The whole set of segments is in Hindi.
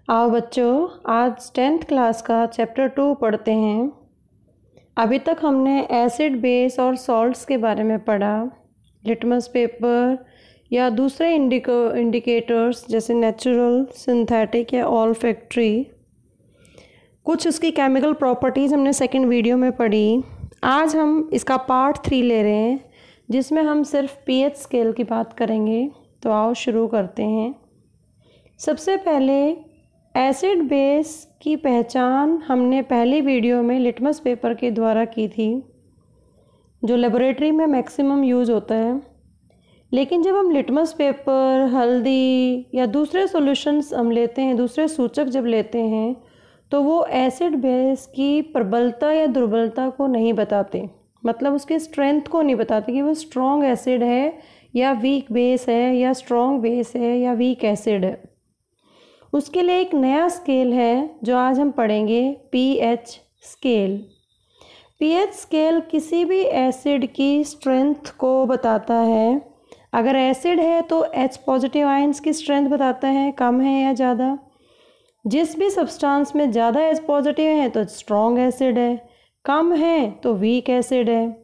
आओ बच्चों, आज 10th क्लास का चैप्टर 2 पढ़ते हैं। अभी तक हमने एसिड बेस और सॉल्ट्स के बारे में पढ़ा। लिटमस पेपर या दूसरे इंडिकेटर्स जैसे नेचुरल, सिंथेटिक या ऑल्फैक्टरी, कुछ उसकी केमिकल प्रॉपर्टीज़ हमने सेकंड वीडियो में पढ़ी। आज हम इसका पार्ट 3 ले रहे हैं जिसमें हम सिर्फ पीएच स्केल की बात करेंगे। तो आओ शुरू करते हैं। सबसे पहले एसिड बेस की पहचान हमने पहली वीडियो में लिटमस पेपर के द्वारा की थी, जो लेबोरेटरी में मैक्सिमम यूज़ होता है। लेकिन जब हम लिटमस पेपर, हल्दी या दूसरे सॉल्यूशंस हम लेते हैं, दूसरे सूचक जब लेते हैं, तो वो एसिड बेस की प्रबलता या दुर्बलता को नहीं बताते। मतलब उसके स्ट्रेंथ को नहीं बताते कि वो स्ट्रॉन्ग एसिड है या वीक बेस है, या स्ट्रॉन्ग बेस है या वीक एसिड है। उसके लिए एक नया स्केल है जो आज हम पढ़ेंगे, पीएच स्केल। पीएच स्केल किसी भी एसिड की स्ट्रेंथ को बताता है। अगर एसिड है तो H पॉजिटिव आयंस की स्ट्रेंथ बताता है, कम है या ज़्यादा। जिस भी सब्सटेंस में ज़्यादा H पॉजिटिव है तो स्ट्रॉन्ग एसिड है, कम है तो वीक एसिड है।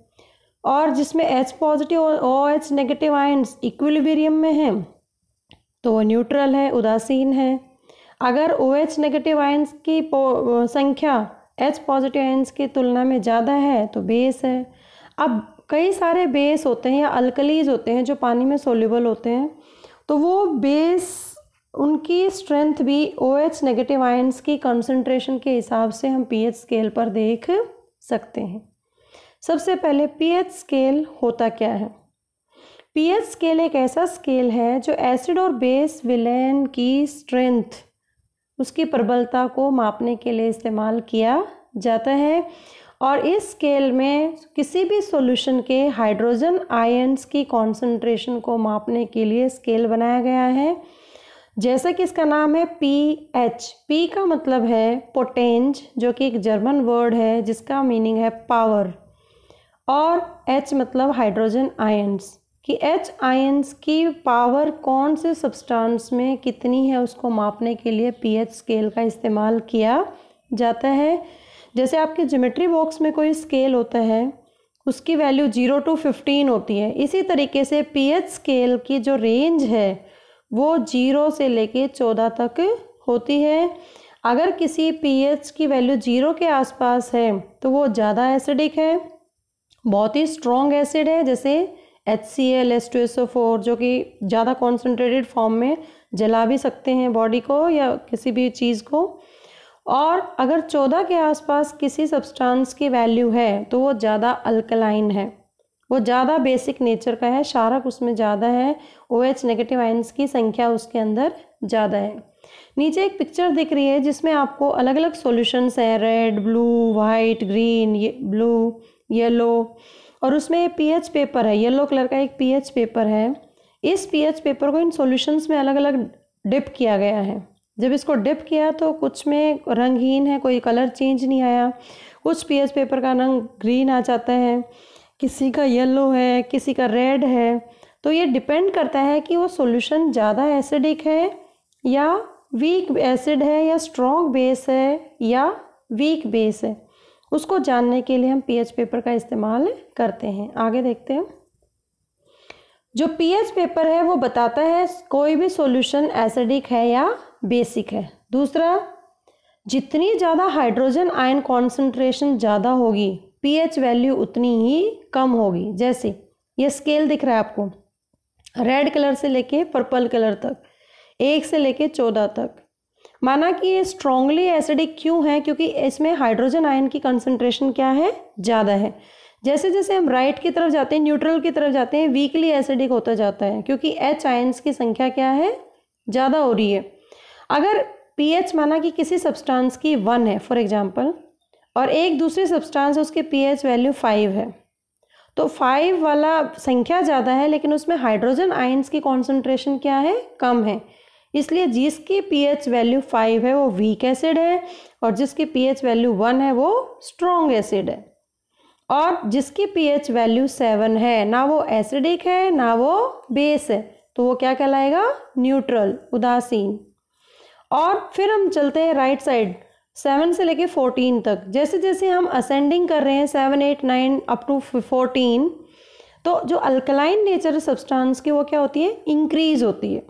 और जिसमें H पॉजिटिव और OH नेगेटिव आयंस इक्विलिब्रियम में है तो वो न्यूट्रल है, उदासीन है। अगर OH नेगेटिव आयंस की संख्या H पॉजिटिव आयंस की तुलना में ज़्यादा है तो बेस है। अब कई सारे बेस होते हैं या अल्कलीज होते हैं जो पानी में सोल्यूबल होते हैं, तो वो बेस उनकी स्ट्रेंथ भी OH नेगेटिव आयंस की कंसंट्रेशन के हिसाब से हम पीएच स्केल पर देख सकते हैं। सबसे पहले पीएच स्केल होता क्या है? पीएच स्केल एक ऐसा स्केल है जो एसिड और बेस विलेन की स्ट्रेंथ, उसकी प्रबलता को मापने के लिए इस्तेमाल किया जाता है। और इस स्केल में किसी भी सॉल्यूशन के हाइड्रोजन आयंस की कॉन्सेंट्रेशन को मापने के लिए स्केल बनाया गया है। जैसा कि इसका नाम है पीएच। पी का मतलब है पोटेंज, जो कि एक जर्मन वर्ड है जिसका मीनिंग है पावर, और एच मतलब हाइड्रोजन आयंस, कि H आयंस की पावर कौन से सब्सटेंस में कितनी है उसको मापने के लिए पीएच स्केल का इस्तेमाल किया जाता है। जैसे आपके ज्योमेट्री बॉक्स में कोई स्केल होता है, उसकी वैल्यू 0 to 15 होती है। इसी तरीके से पीएच स्केल की जो रेंज है वो 0 से लेके 14 तक होती है। अगर किसी पीएच की वैल्यू 0 के आसपास है तो वो ज़्यादा एसिडिक है, बहुत ही स्ट्रॉन्ग एसिड है, जैसे HCl, H2SO4, जो कि ज़्यादा कॉन्सेंट्रेटेड फॉर्म में जला भी सकते हैं बॉडी को या किसी भी चीज़ को। और अगर 14 के आसपास किसी सब्सटेंस की वैल्यू है तो वो ज़्यादा अल्कलाइन है, वो ज़्यादा बेसिक नेचर का है, क्षारक उसमें ज़्यादा है, OH नेगेटिव आयंस की संख्या उसके अंदर ज़्यादा है। नीचे एक पिक्चर दिख रही है जिसमें आपको अलग अलग सॉल्यूशंस हैं, red, blue, white, green, blue, yellow, और उसमें पीएच पेपर है, येलो कलर का एक पीएच पेपर है। इस पीएच पेपर को इन सॉल्यूशंस में अलग अलग डिप किया गया है। जब इसको डिप किया तो कुछ में रंगहीन है, कोई कलर चेंज नहीं आया। कुछ पीएच पेपर का रंग ग्रीन आ जाता है, किसी का येलो है, किसी का रेड है। तो ये डिपेंड करता है कि वो सॉल्यूशन ज़्यादा एसिडिक है या वीक एसिड है, या स्ट्रॉन्ग बेस है या वीक बेस है। उसको जानने के लिए हम पीएच पेपर का इस्तेमाल करते हैं। आगे देखते हैं। जो पीएच पेपर है वो बताता है कोई भी सॉल्यूशन एसिडिक है या बेसिक है। दूसरा, जितनी ज़्यादा हाइड्रोजन आयन कॉन्सेंट्रेशन ज़्यादा होगी, पीएच वैल्यू उतनी ही कम होगी। जैसे ये स्केल दिख रहा है आपको, रेड कलर से लेके पर्पल कलर तक, 1 से लेके 14 तक। माना कि ये स्ट्रॉन्गली एसिडिक क्यों है? क्योंकि इसमें हाइड्रोजन आयन की कंसंट्रेशन क्या है? ज़्यादा है। जैसे जैसे हम राइट की तरफ जाते हैं, न्यूट्रल की तरफ जाते हैं, वीकली एसिडिक होता जाता है, क्योंकि H आयंस की संख्या क्या है? ज़्यादा हो रही है। अगर पीएच माना कि किसी सब्सटेंस की 1 है फॉर एग्जांपल, और एक दूसरी सब्सटेंस उसके पीएच वैल्यू 5 है, तो 5 वाला संख्या ज़्यादा है लेकिन उसमें हाइड्रोजन आयंस की कॉन्सेंट्रेशन क्या है? कम है। इसलिए जिसकी पीएच वैल्यू 5 है वो वीक एसिड है, और जिसकी पीएच वैल्यू 1 है वो स्ट्रॉन्ग एसिड है। और जिसकी पीएच वैल्यू 7 है, ना वो एसिडिक है ना वो बेस है, तो वो क्या कहलाएगा? न्यूट्रल, उदासीन। और फिर हम चलते हैं राइट साइड 7 से लेके 14 तक। जैसे जैसे हम असेंडिंग कर रहे हैं 7, 8, 9 अप टू 14, तो जो अल्कलाइन नेचर सब्सटेंस की वो क्या होती है, इंक्रीज होती है।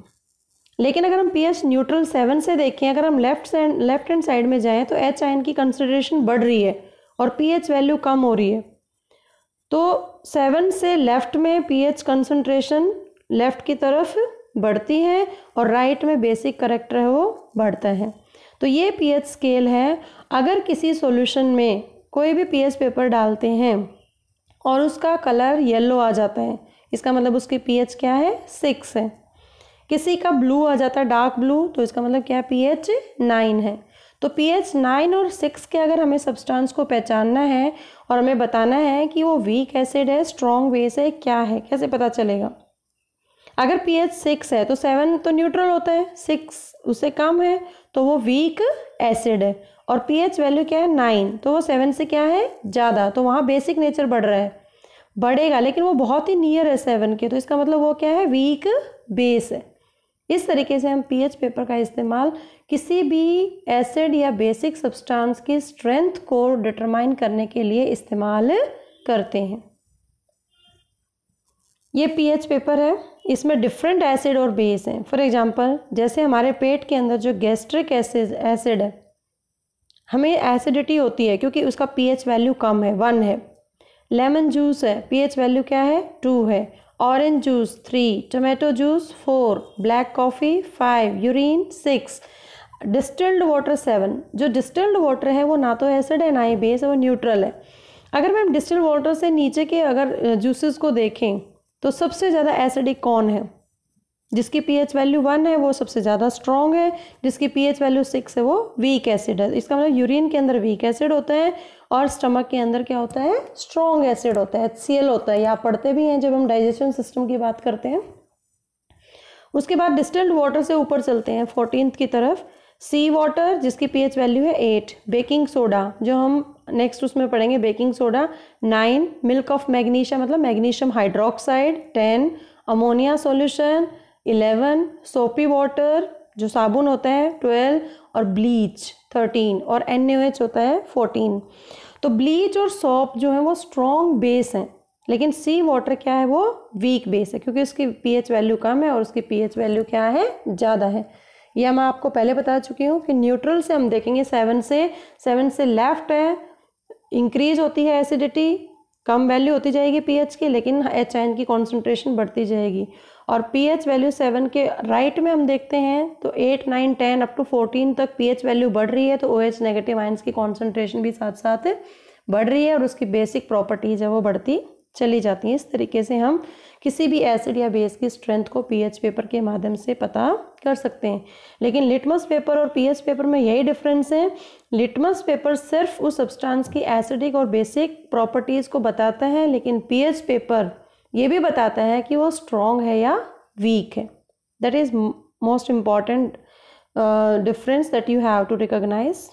लेकिन अगर हम pH न्यूट्रल 7 से देखें, अगर हम लेफ्ट हैंड साइड में जाएं तो H आयन की कंसंट्रेशन बढ़ रही है और pH वैल्यू कम हो रही है। तो 7 से लेफ्ट में pH कंसंट्रेशन लेफ्ट की तरफ बढ़ती है और राइट में बेसिक करेक्टर है वो बढ़ता है। तो ये pH स्केल है। अगर किसी सॉल्यूशन में कोई भी pH पेपर डालते हैं और उसका कलर येलो आ जाता है, इसका मतलब उसकी pH क्या है, 6 है। किसी का ब्लू आ जाता है, डार्क ब्लू, तो इसका मतलब क्या है, pH 9 है। तो pH 9 और 6 के अगर हमें सब्सटेंस को पहचानना है और हमें बताना है कि वो वीक एसिड है, स्ट्रॉन्ग बेस है, क्या है, कैसे पता चलेगा। अगर pH 6 है तो 7 तो न्यूट्रल होता है, 6 उससे कम है तो वो वीक एसिड है, और pH वैल्यू क्या है, 9, तो वो 7 से क्या है, ज़्यादा, तो वहाँ बेसिक नेचर बढ़ रहा है, बढ़ेगा, लेकिन वो बहुत ही नियर है 7 के, तो इसका मतलब वो क्या है, वीक बेस है। इस तरीके से हम pH पेपर का इस्तेमाल किसी भी एसिड या बेसिक सब्सटेंस की स्ट्रेंथ को डिटरमाइन करने के लिए इस्तेमाल करते हैं। ये pH पेपर है, इसमें डिफरेंट एसिड और बेस हैं। फॉर एग्जांपल, जैसे हमारे पेट के अंदर जो गैस्ट्रिक एसिड है, हमें एसिडिटी होती है क्योंकि उसका pH वैल्यू कम है, 1 है। लेमन जूस है, pH वैल्यू क्या है, 2 है। Orange juice 3, tomato juice 4, black coffee 5, urine 6, distilled water 7। जो डिस्टिल्ड वाटर है वो ना तो एसिड है ना ही बेस है, वो न्यूट्रल है। अगर मैम डिस्टिल्ड वाटर से नीचे के अगर जूसेस को देखें तो सबसे ज़्यादा एसिडिक कौन है, जिसकी pH वैल्यू 1 है वो सबसे ज़्यादा स्ट्रॉन्ग है, जिसकी pH वैल्यू 6 है वो वीक एसिड है। इसका मतलब यूरिन के अंदर वीक एसिड होता है और स्टमक के अंदर क्या होता है, स्ट्रॉन्ग एसिड होता है, HCl होता है। या पढ़ते भी हैं जब हम डाइजेशन सिस्टम की बात करते हैं। उसके बाद डिस्टिल्ड वाटर से ऊपर चलते हैं 14th की तरफ, सी वाटर जिसकी pH वैल्यू है 8, बेकिंग सोडा जो हम नेक्स्ट उसमें पढ़ेंगे baking soda 9, milk of magnesia मतलब मैग्नीशियम हाइड्रोक्साइड 10, अमोनिया सॉल्यूशन 11, सोपी वाटर जो साबुन होता है 12, और ब्लीच 13, और NaOH होता है 14। तो ब्लीच और सोप जो है वो स्ट्रॉन्ग बेस हैं, लेकिन सी वाटर क्या है, वो वीक बेस है क्योंकि उसकी pH वैल्यू कम है और उसकी pH वैल्यू क्या है, ज़्यादा है। यह मैं आपको पहले बता चुकी हूँ कि न्यूट्रल से हम देखेंगे 7 से लेफ्ट है, इंक्रीज होती है एसिडिटी, कम वैल्यू होती जाएगी pH की, लेकिन H आयन की कॉन्सेंट्रेशन बढ़ती जाएगी। और pH वैल्यू 7 के राइट में हम देखते हैं तो 8, 9, 10 अप टू 14 तक pH वैल्यू बढ़ रही है, तो OH नेगेटिव आयंस की कॉन्सेंट्रेशन भी साथ साथ बढ़ रही है और उसकी बेसिक प्रॉपर्टीज है वो बढ़ती चली जाती हैं। इस तरीके से हम किसी भी एसिड या बेस की स्ट्रेंथ को pH पेपर के माध्यम से पता कर सकते हैं। लेकिन लिटमस पेपर और pH पेपर में यही डिफरेंस है, लिटमस पेपर सिर्फ उस सब्सटेंस की एसिडिक और बेसिक प्रॉपर्टीज़ को बताता है, लेकिन pH पेपर ये भी बताता है कि वो स्ट्रॉन्ग है या वीक है। That is most important difference that you have to recognise.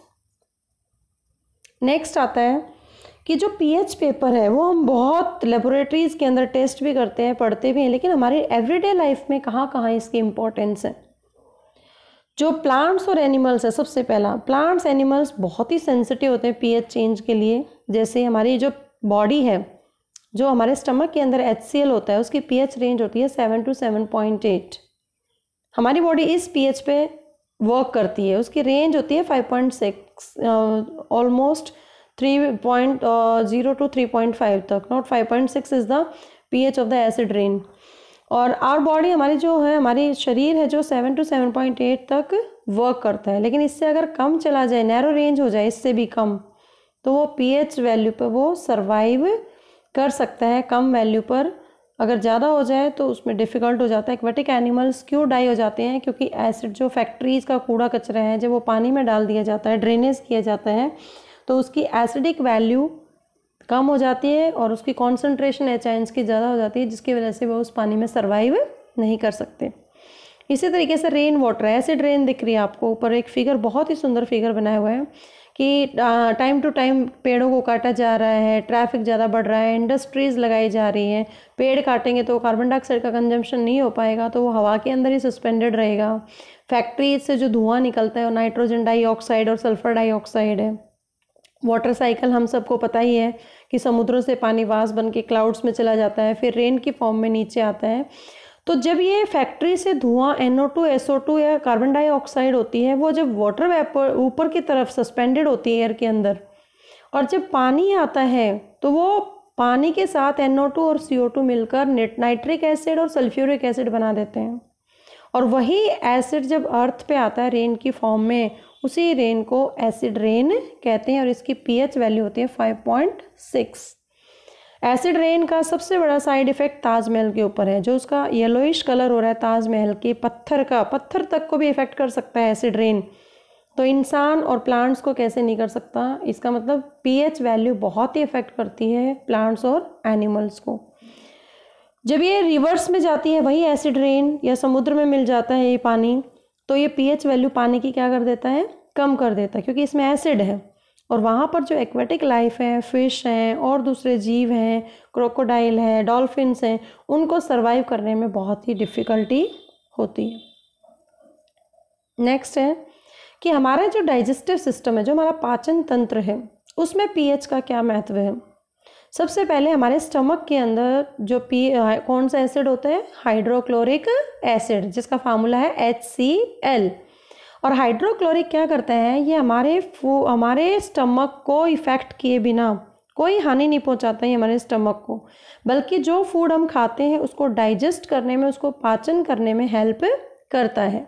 Next आता है कि जो pH पेपर है वो हम बहुत लेबोरेटरीज़ के अंदर टेस्ट भी करते हैं, पढ़ते भी हैं, लेकिन हमारी एवरीडे लाइफ में कहाँ कहाँ इसकी इम्पोर्टेंस है। जो प्लांट्स और एनिमल्स है, सबसे पहला प्लांट्स एनिमल्स बहुत ही सेंसिटिव होते हैं pH चेंज के लिए। जैसे हमारी जो बॉडी है, जो हमारे स्टमक के अंदर HCl होता है उसकी pH रेंज होती है 7 to 7.8। हमारी बॉडी इस pH पे वर्क करती है, उसकी रेंज होती है 5.6 ऑलमोस्ट 3.0 to 3.5 तक, not 5.6 is the pH of the acid rain. और आवर बॉडी हमारी जो है, हमारी शरीर है जो 7 to 7.8 तक वर्क करता है, लेकिन इससे अगर कम चला जाए, नैरो रेंज हो जाए इससे भी कम, तो वो pH वैल्यू पर वो सर्वाइव कर सकता है। कम वैल्यू पर अगर ज़्यादा हो जाए तो उसमें डिफ़िकल्ट हो जाता है। एक्वेटिक एनिमल्स क्यों डाई हो जाते हैं, क्योंकि एसिड जो फैक्ट्रीज़ का कूड़ा कचरा है जब वो पानी में डाल दिया जाता है, ड्रेनेज किया जाता है, तो उसकी एसिडिक वैल्यू कम हो जाती है और उसकी कॉन्सेंट्रेशन H आयंस की ज़्यादा हो जाती है, जिसकी वजह से वो उस पानी में सर्वाइव नहीं कर सकते। इसी तरीके से रेन वाटर, एसिड रेन दिख रही है आपको ऊपर एक फिगर, बहुत ही सुंदर फिगर बनाया हुआ है कि टाइम टू टाइम पेड़ों को काटा जा रहा है, ट्रैफिक ज़्यादा बढ़ रहा है, इंडस्ट्रीज़ लगाई जा रही हैं। पेड़ काटेंगे तो कार्बन डाइऑक्साइड का कंजम्पशन नहीं हो पाएगा, तो वो हवा के अंदर ही सस्पेंडेड रहेगा। फैक्ट्रीज से जो धुआं निकलता है वो नाइट्रोजन डाइऑक्साइड और सल्फर डाइऑक्साइड है। वाटर साइकिल हम सबको पता ही है कि समुद्रों से पानी वास बन के क्लाउड्स में चला जाता है, फिर रेन की फॉर्म में नीचे आता है। तो जब ये फैक्ट्री से धुआं NO2, SO2 या कार्बन डाइऑक्साइड होती है, वो जब वाटर वेपर ऊपर की तरफ सस्पेंडेड होती है एयर के अंदर, और जब पानी आता है तो वो पानी के साथ NO2 और CO2 मिलकर नाइट्रिक एसिड और सल्फ्यूरिक एसिड बना देते हैं। और वही एसिड जब अर्थ पे आता है रेन की फॉर्म में, उसी रेन को एसिड रेन कहते हैं और इसकी pH वैल्यू होती है 5.6। एसिड रेन का सबसे बड़ा साइड इफ़ेक्ट ताजमहल के ऊपर है, जो उसका येलोइश कलर हो रहा है ताजमहल के पत्थर का, पत्थर तक को भी इफ़ेक्ट कर सकता है एसिड रेन। तो इंसान और प्लांट्स को कैसे नहीं कर सकता, इसका मतलब pH वैल्यू बहुत ही इफ़ेक्ट करती है प्लांट्स और एनिमल्स को। जब ये रिवर्स में जाती है वही एसिड रेन या समुद्र में मिल जाता है ये पानी, तो ये pH वैल्यू पानी की क्या कर देता है, कम कर देता है, क्योंकि इसमें एसिड है। और वहाँ पर जो एक्वेटिक लाइफ है, फिश हैं और दूसरे जीव हैं, क्रोकोडाइल है, डॉल्फिन्स हैं, उनको सरवाइव करने में बहुत ही डिफ़िकल्टी होती है। नेक्स्ट है कि हमारा जो डाइजेस्टिव सिस्टम है, जो हमारा पाचन तंत्र है, उसमें pH का क्या महत्व है। सबसे पहले हमारे स्टमक के अंदर जो कौन सा एसिड होता है, हाइड्रोक्लोरिक एसिड, जिसका फार्मूला है HCl। और हाइड्रोक्लोरिक क्या करता है, ये हमारे स्टमक को इफ़ेक्ट किए बिना कोई हानि नहीं पहुंचाता है हमारे स्टमक को, बल्कि जो फूड हम खाते हैं उसको डाइजेस्ट करने में, उसको पाचन करने में हेल्प करता है।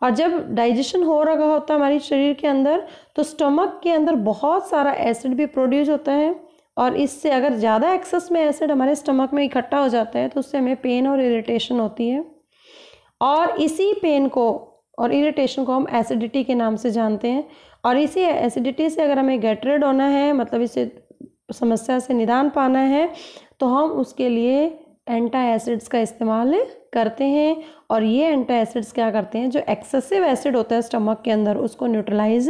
और जब डाइजेशन हो रहा होता है हमारे शरीर के अंदर, तो स्टमक के अंदर बहुत सारा एसिड भी प्रोड्यूस होता है, और इससे अगर ज़्यादा एक्सेस में एसिड हमारे स्टमक में इकट्ठा हो जाता है तो उससे हमें पेन और इरिटेशन होती है। और इसी पेन को और इरिटेशन को हम एसिडिटी के नाम से जानते हैं। और इसी एसिडिटी से अगर हमें गेट रिड होना है, मतलब इसे समस्या से निदान पाना है, तो हम उसके लिए एंटी एसिड्स का इस्तेमाल करते हैं। और ये एंटी एसिड्स क्या करते हैं, जो एक्सेसिव एसिड होता है स्टमक के अंदर उसको न्यूट्रलाइज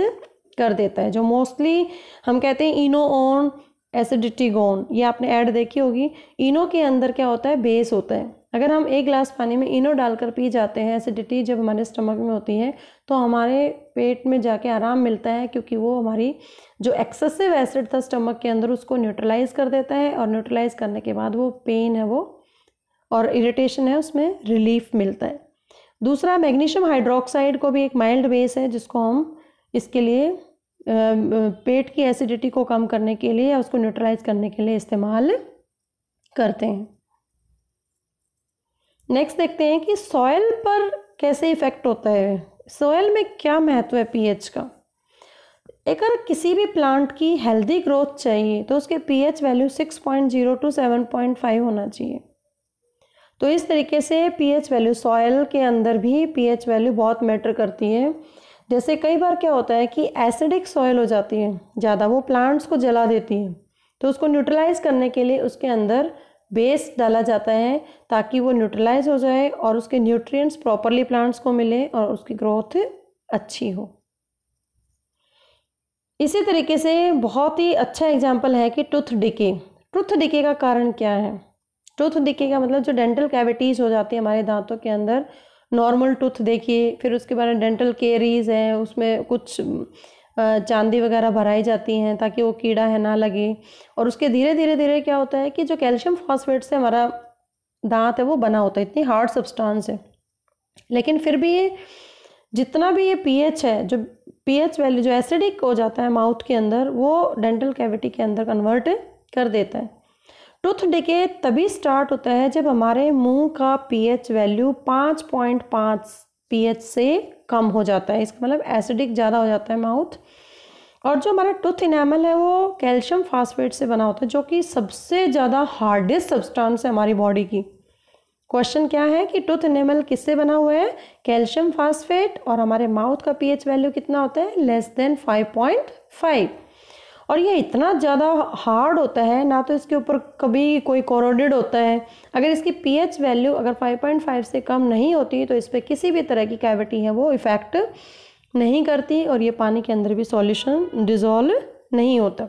कर देता है। जो मोस्टली हम कहते हैं इनो ऑन एसिडिटी गोन, ये आपने ऐड देखी होगी। इनो के अंदर क्या होता है, बेस होता है। अगर हम एक गिलास पानी में इनो डालकर पी जाते हैं, एसिडिटी जब हमारे स्टमक में होती है, तो हमारे पेट में जाके आराम मिलता है, क्योंकि वो हमारी जो एक्सेसिव एसिड था स्टमक के अंदर उसको न्यूट्रलाइज कर देता है। और न्यूट्रलाइज करने के बाद वो पेन है वो और इरिटेशन है उसमें रिलीफ मिलता है। दूसरा, मैग्नीशियम हाइड्रोक्साइड को भी एक माइल्ड बेस है, जिसको हम इसके लिए पेट की एसिडिटी को कम करने के लिए या उसको न्यूट्रलाइज करने के लिए इस्तेमाल करते हैं। नेक्स्ट देखते हैं कि सॉयल पर कैसे इफ़ेक्ट होता है, सॉयल में क्या महत्व है pH का। अगर किसी भी प्लांट की हेल्दी ग्रोथ चाहिए तो उसके pH वैल्यू 6.0 to 7.5 होना चाहिए। तो इस तरीके से pH वैल्यू, सॉयल के अंदर भी pH वैल्यू बहुत मैटर करती है। जैसे कई बार क्या होता है कि एसिडिक सॉयल हो जाती है ज़्यादा, वो प्लांट्स को जला देती है, तो उसको न्यूट्रलाइज करने के लिए उसके अंदर बेस डाला जाता है, ताकि वो न्यूट्रलाइज हो जाए और उसके न्यूट्रिएंट्स प्रॉपरली प्लांट्स को मिले और उसकी ग्रोथ अच्छी हो। इसी तरीके से बहुत ही अच्छा एग्जाम्पल है कि टूथ डिके। टूथ डिके का कारण क्या है, टूथ डिके का मतलब जो डेंटल कैविटीज़ हो जाती है हमारे दांतों के अंदर, नॉर्मल टूथ देखिए, फिर उसके बाद डेंटल केरीज है, उसमें कुछ चांदी वगैरह भराई जाती हैं ताकि वो कीड़ा है ना लगे। और उसके धीरे धीरे धीरे क्या होता है कि जो कैल्शियम फॉस्फेट से हमारा दांत है वो बना होता है, इतनी हार्ड सब्सटेंस है, लेकिन फिर भी ये जितना भी ये pH है, जो pH वैल्यू जो एसिडिक हो जाता है माउथ के अंदर, वो डेंटल कैविटी के अंदर कन्वर्ट कर देता है। टूथ डिके तभी स्टार्ट होता है जब हमारे मुंह का pH वैल्यू 5.5 pH से कम हो जाता है, इसका मतलब एसिडिक ज़्यादा हो जाता है माउथ। और जो हमारा टूथ इनेमल है वो कैल्शियम फास्फेट से बना होता है, जो कि सबसे ज़्यादा हार्डेस्ट सब्सटेंस है हमारी बॉडी की। क्वेश्चन क्या है कि टूथ इनेमल किससे बना हुआ है, कैल्शियम फास्फेट, और हमारे माउथ का pH वैल्यू कितना होता है, लेस देन 5.5। और ये इतना ज़्यादा हार्ड होता है, ना तो इसके ऊपर कभी कोई कोरोडेड होता है। अगर इसकी pH वैल्यू अगर 5.5 से कम नहीं होती तो इस पर किसी भी तरह की कैविटी है वो इफ़ेक्ट नहीं करती और ये पानी के अंदर भी सॉल्यूशन डिज़ोल्व नहीं होता।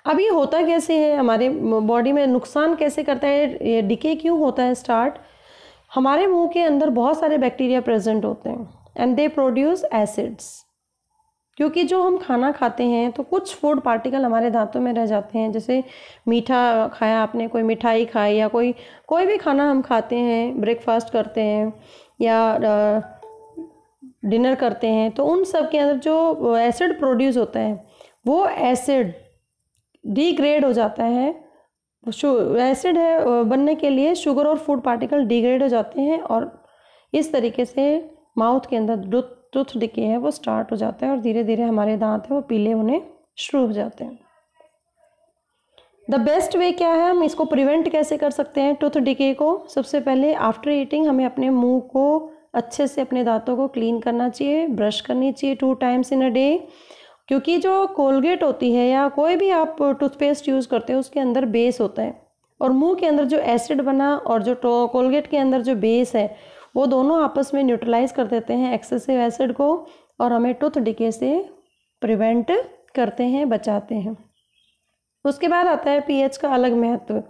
अब ये होता कैसे है, हमारे बॉडी में नुकसान कैसे करता है, ये डिके क्यों होता है स्टार्ट? हमारे मुंह के अंदर बहुत सारे बैक्टीरिया प्रेजेंट होते हैं एंड दे प्रोड्यूस एसिड्स। क्योंकि जो हम खाना खाते हैं तो कुछ फूड पार्टिकल हमारे दांतों में रह जाते हैं, जैसे मीठा खाया आपने, कोई मिठाई खाई या कोई भी खाना हम खाते हैं, ब्रेकफास्ट करते हैं या डिनर करते हैं, तो उन सब के अंदर जो एसिड प्रोड्यूस होता है वो एसिड डिग्रेड हो जाता है। एसिड है बनने के लिए शुगर और फूड पार्टिकल डिग्रेड हो जाते हैं और इस तरीके से माउथ के अंदर टूथ डिके है वो स्टार्ट हो जाता है और धीरे धीरे हमारे दांत है वो पीले होने शुरू हो जाते हैं। द बेस्ट वे क्या है, हम इसको प्रिवेंट कैसे कर सकते हैं टूथ डिके को? सबसे पहले आफ्टर ईटिंग हमें अपने मुंह को अच्छे से, अपने दांतों को क्लीन करना चाहिए, ब्रश करनी चाहिए 2 टाइम्स इन अ डे। क्योंकि जो कोलगेट होती है या कोई भी आप टूथपेस्ट यूज़ करते हो उसके अंदर बेस होता है और मुंह के अंदर जो एसिड बना और जो कोलगेट के अंदर जो बेस है वो दोनों आपस में न्यूट्रलाइज कर देते हैं एक्सेसिव एसिड को और हमें टूथ डिके से प्रिवेंट करते हैं, बचाते हैं। उसके बाद आता है पीएच का अलग महत्व।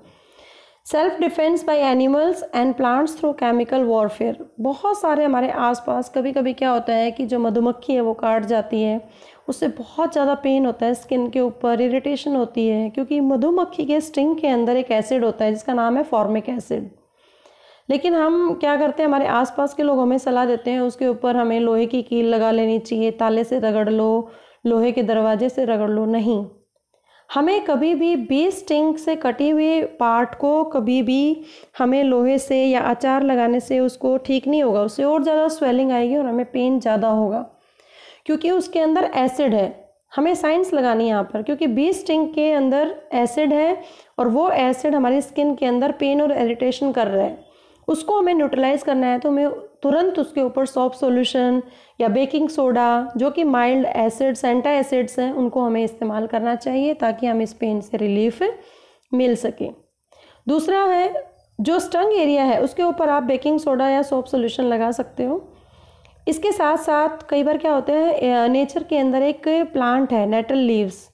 Self defence by animals and plants through chemical warfare. बहुत सारे हमारे आसपास कभी कभी क्या होता है कि जो मधुमक्खी है वो काट जाती है, उससे बहुत ज़्यादा पेन होता है, स्किन के ऊपर इरिटेशन होती है, क्योंकि मधुमक्खी के स्टिंग के अंदर एक एसिड होता है जिसका नाम है फॉर्मिक एसिड। लेकिन हम क्या करते हैं, हमारे आसपास के लोग हमें सलाह देते हैं उसके ऊपर हमें लोहे की कील लगा लेनी चाहिए, ताले से रगड़ लो, लोहे के दरवाजे से रगड़ लो। नहीं, हमें कभी भी बी स्टिंग से कटी हुई पार्ट को कभी भी हमें लोहे से या अचार लगाने से उसको ठीक नहीं होगा, उससे और ज़्यादा स्वेलिंग आएगी और हमें पेन ज़्यादा होगा, क्योंकि उसके अंदर एसिड है। हमें साइंस लगानी है यहाँ पर, क्योंकि बी स्टिंग के अंदर एसिड है और वो एसिड हमारी स्किन के अंदर पेन और इरिटेशन कर रहा है। उसको हमें न्यूट्रलाइज करना है तो हमें तुरंत उसके ऊपर सॉप सॉल्यूशन या बेकिंग सोडा, जो कि माइल्ड एसिड्स, एंटी एसिड्स हैं, उनको हमें इस्तेमाल करना चाहिए ताकि हम इस पेन से रिलीफ मिल सके। दूसरा है जो स्टंग एरिया है उसके ऊपर आप बेकिंग सोडा या सॉप सॉल्यूशन लगा सकते हो। इसके साथ साथ कई बार क्या होता है, नेचर के अंदर एक प्लांट है नेटल लीव्स,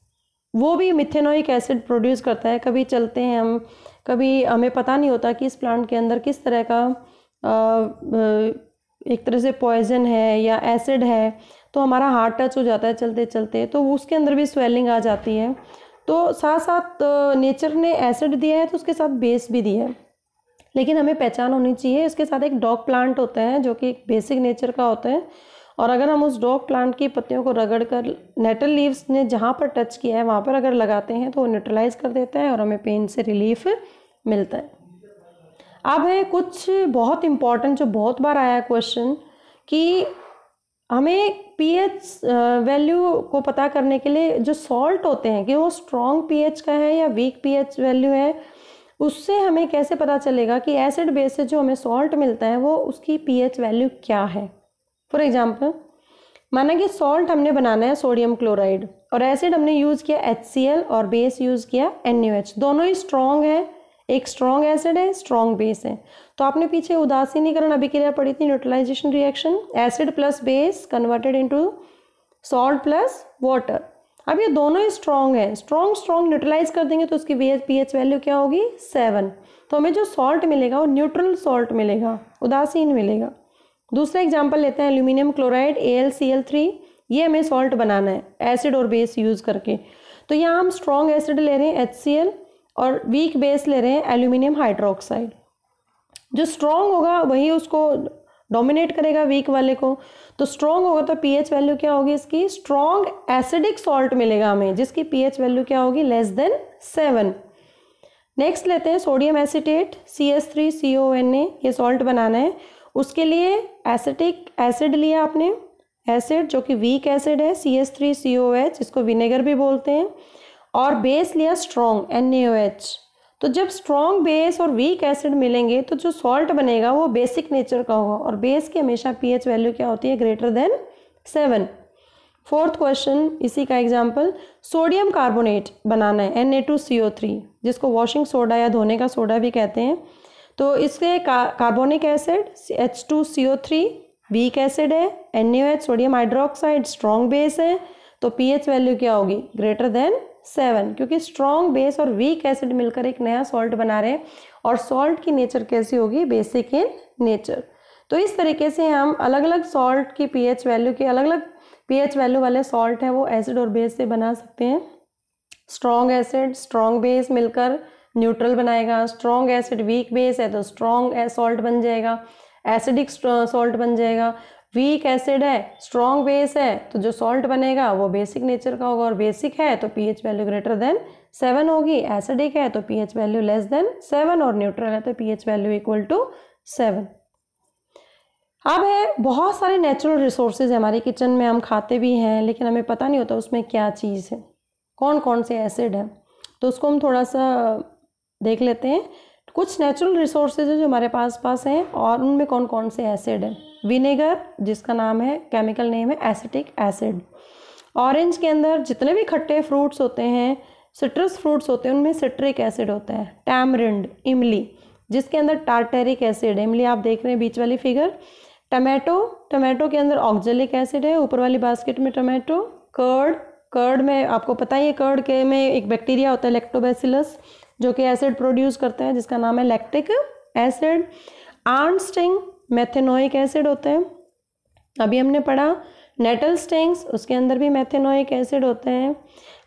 वो भी मिथेनोइक एसिड प्रोड्यूस करता है। कभी चलते हैं हम, कभी हमें पता नहीं होता कि इस प्लांट के अंदर किस तरह का एक तरह से पॉइजन है या एसिड है, तो हमारा हार्ट टच हो जाता है चलते चलते, तो उसके अंदर भी स्वेलिंग आ जाती है। तो साथ साथ नेचर ने एसिड दिया है तो उसके साथ बेस भी दिया है, लेकिन हमें पहचान होनी चाहिए। इसके साथ एक डॉग प्लांट होता है जो कि एक बेसिक नेचर का होता है, और अगर हम उस डॉग प्लांट की पत्तियों को रगड़ कर नेटल लीव्स ने जहाँ पर टच किया है वहाँ पर अगर लगाते हैं तो वो न्यूट्रलाइज कर देता है और हमें पेन से रिलीफ मिलता है। अब है कुछ बहुत इम्पॉर्टेंट जो बहुत बार आया क्वेश्चन कि हमें पीएच वैल्यू को पता करने के लिए जो सॉल्ट होते हैं कि वो स्ट्रॉन्ग पीएच का है या वीक पीएच वैल्यू है, उससे हमें कैसे पता चलेगा कि एसिड बेस से जो हमें सॉल्ट मिलता है वो उसकी पीएच वैल्यू क्या है। फॉर एग्जांपल, माना कि सॉल्ट हमने बनाना है सोडियम क्लोराइड और एसिड हमने यूज़ किया HCl और बेस यूज़ किया NaOH। दोनों ही स्ट्रॉन्ग है, एक स्ट्रॉन्ग एसिड है, स्ट्रॉन्ग बेस है। तो आपने पीछे उदासीनीकरण अभिक्रिया पढ़ी थी, neutralisation reaction, acid plus base converted into salt plus water. अब ये दोनों ही स्ट्रॉन्ग है, स्ट्रॉन्ग न्यूट्रलाइज कर देंगे तो उसकी पीएच वैल्यू क्या होगी 7। तो हमें जो सॉल्ट मिलेगा वो न्यूट्रल सॉल्ट मिलेगा, उदासीन मिलेगा। दूसरा एग्जाम्पल लेते हैं एल्यूमिनियम क्लोराइड AlCl3, ये हमें सॉल्ट बनाना है एसिड और बेस यूज़ करके। तो यहाँ हम स्ट्रॉन्ग एसिड ले रहे हैं HCl और वीक बेस ले रहे हैं एल्यूमिनियम हाइड्रोक्साइड। जो स्ट्रॉन्ग होगा वही उसको डोमिनेट करेगा वीक वाले को, तो स्ट्रॉन्ग होगा तो पीएच वैल्यू क्या होगी इसकी, स्ट्रॉन्ग एसिडिक सॉल्ट मिलेगा हमें जिसकी पीएच वैल्यू क्या होगी <7। नेक्स्ट लेते हैं सोडियम एसीटेट CH3CONA, ये सॉल्ट बनाना है। उसके लिए एसिटिक एसिड लिया आपने, एसिड जो कि वीक एसिड है CH3COH, इसको विनेगर भी बोलते हैं, और बेस लिया स्ट्रॉन्ग NaOH। तो जब स्ट्रॉन्ग बेस और वीक एसिड मिलेंगे तो जो सॉल्ट बनेगा वो बेसिक नेचर का होगा और बेस की हमेशा पीएच वैल्यू क्या होती है, greater than 7। 4th क्वेश्चन इसी का एग्जाम्पल, सोडियम कार्बोनेट बनाना है Na2CO3, जिसको वॉशिंग सोडा या धोने का सोडा भी कहते हैं। तो इसके carbonic acid H2CO3 weak acid है, NaOH sodium hydroxide strong base है, तो pH वैल्यू क्या होगी, ग्रेटर देन 7, क्योंकि स्ट्रॉन्ग बेस और वीक एसिड मिलकर एक नया सॉल्ट बना रहे हैं और सॉल्ट की नेचर कैसी होगी, बेसिक इन नेचर। तो इस तरीके से हम अलग अलग सॉल्ट की pH वैल्यू के अलग अलग pH वैल्यू वाले सॉल्ट हैं वो एसिड और बेस से बना सकते हैं। स्ट्रॉन्ग एसिड स्ट्रॉन्ग बेस मिलकर न्यूट्रल बनाएगा, स्ट्रॉन्ग एसिड वीक बेस है तो स्ट्रॉन्ग सॉल्ट बन जाएगा, एसिडिक सॉल्ट बन जाएगा। वीक एसिड है स्ट्रॉन्ग बेस है तो जो सॉल्ट बनेगा वो बेसिक नेचर का होगा, और बेसिक है तो pH वैल्यू ग्रेटर देन 7 होगी, एसिडिक है तो pH वैल्यू लेस देन 7 और न्यूट्रल है तो pH वैल्यू इक्वल टू 7। अब है बहुत सारे नेचुरल रिसोर्सेज हमारे किचन में, हम खाते भी हैं लेकिन हमें पता नहीं होता उसमें क्या चीज़ है, कौन कौन से एसिड है, तो उसको हम थोड़ा सा देख लेते हैं। कुछ नेचुरल रिसोर्सेज जो हमारे पास हैं और उनमें कौन कौन से एसिड है। विनेगर, जिसका नाम है केमिकल नेम है एसिटिक एसिड। ऑरेंज के अंदर जितने भी खट्टे फ्रूट्स होते हैं, सिट्रस फ्रूट्स होते हैं, उनमें सिट्रिक एसिड होता है। टैमरिंड, इमली, जिसके अंदर टार्टेरिक एसिड है, इमली आप देख रहे हैं बीच वाली फिगर। टमाटो के अंदर ऑक्जेलिक एसिड है, ऊपर वाली बास्केट में टमाटो। कर्ड में आपको पता ही है, कर्ड के में एक बैक्टीरिया होता है लैक्टोबैसिलस जो कि एसिड प्रोड्यूस करता है जिसका नाम है lactic acid. Ant sting methanoic acid होता है, अभी हमने पढ़ा। नेटल स्टिंग्स, उसके अंदर भी मेथेनोइक एसिड होते हैं।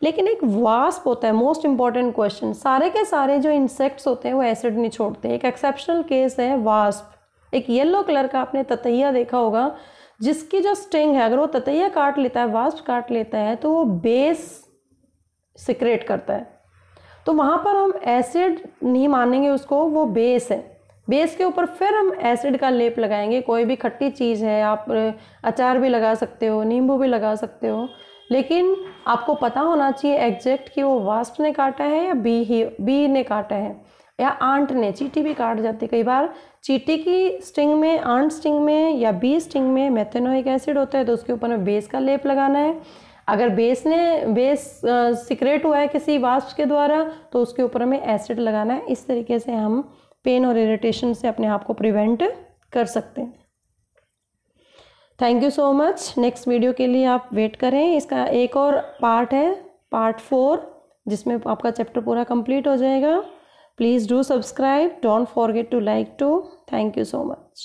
लेकिन एक वास्प होता है, मोस्ट इंपॉर्टेंट क्वेश्चन, सारे के सारे जो इंसेक्ट्स होते हैं वो एसिड नहीं छोड़ते। एक एक्सेप्शनल केस है वास्प। एक येलो कलर का आपने ततैया देखा होगा जिसकी जो स्टिंग है, अगर वो ततैया काट लेता है, वास्प काट लेता है, तो वो बेस सिक्रेट करता है। तो वहाँ पर हम एसिड नहीं मानेंगे उसको, वो बेस है। बेस के ऊपर फिर हम एसिड का लेप लगाएंगे। कोई भी खट्टी चीज़ है, आप अचार भी लगा सकते हो, नींबू भी लगा सकते हो, लेकिन आपको पता होना चाहिए एग्जैक्ट कि वो वास्प ने काटा है या बी ने काटा है या आंट ने। चींटी भी काट जाती है कई बार। चींटी की स्टिंग में, आंट स्टिंग में या बी स्टिंग में मेथेनोइक एसिड होता है, तो उसके ऊपर में बेस का लेप लगाना है। अगर बेस सिक्रेट हुआ है किसी वास्प के द्वारा तो उसके ऊपर में एसिड लगाना है। इस तरीके से हम पेन और इरिटेशन से अपने आप को प्रिवेंट कर सकते हैं। Thank you so much. Next video के लिए आप वेट करें, इसका एक और पार्ट है, पार्ट 4, जिसमें आपका चैप्टर पूरा कंप्लीट हो जाएगा। Please do subscribe. Don't forget to like too. Thank you so much.